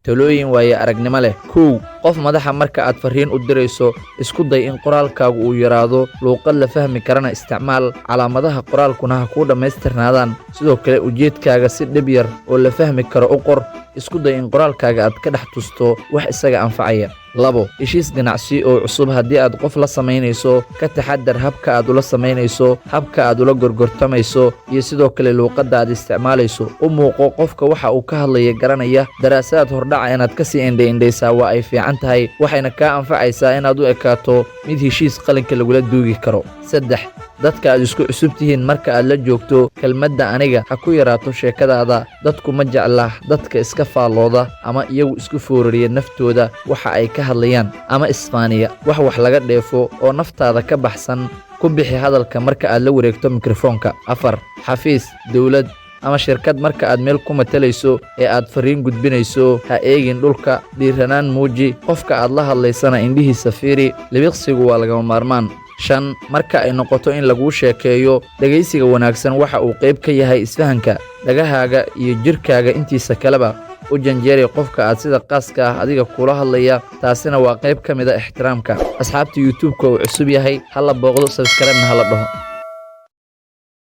talooyin waaye aragnimo leh. kow qof madaxa marka aad fariin u dirayso isku day in qoraalkaagu uu yaraado luuqad la fahmi karana isticmaal calaamadaha qoraalkuna ha kuu dhammaystirnaadaan sidoo kale ujeedkaaga si dhib yar oo la fahmi karo u qor isku day in qoraalkaaga aad ka dhex tusto wax isaga anfacaya. 2 heshiis ganacsi oo cusub haddii aad qof la samaynayso ka taxadar habka aad ula samaynayso habka aad ula gorgortamayso iyo sidoo kale luuqadda aad isticmaalayso u muuqo qofka waxa uu ka hadlaya garanaya daraasaad hordhaca inaad ka sii indhaindhaysaa waa ay fiican tahay waxayna kaa anfacaysaa inaad u ekaato mid heshiis qalinka lagula duugi karo. 3 dadka aad isku cusub tihiin marka aad la joogto kelmadda aniga ha ku yaraato sheekadaada dadku ma jecla dadka iska faallooda ama iyagu isku foorariya naftooda waxa ay ka hadlayaan ama isbaaniya wax laga dheefo oo naftaada ka baxsan ku bixi hadalka marka aad la wareegto mikrofoonka. 4 xafiis dawlad ama shirkad marka aad meel ku matalayso ee aad fariin gudbinayso ha eegin dhulka dhiiranaan muuji qofka aad la hadlaysana indhihiisa fiiri libiqsigu waa lagama maarmaan. 5 marka ay noqoto in laguu sheekeeyo dhegaysiga wanaagsan waxa uu qayb ka yahay isfahanka dhagahaaga iyo jirkaaga intiisa kaleba u janjeeri qofka aad sida qaaska ah adiga kula hadlaya taasina waa qayb ka mid ah ixtiraamka. asxaabta YouTube-ka uu cusub yahay hala booqdo subscribe-na hala dhaho.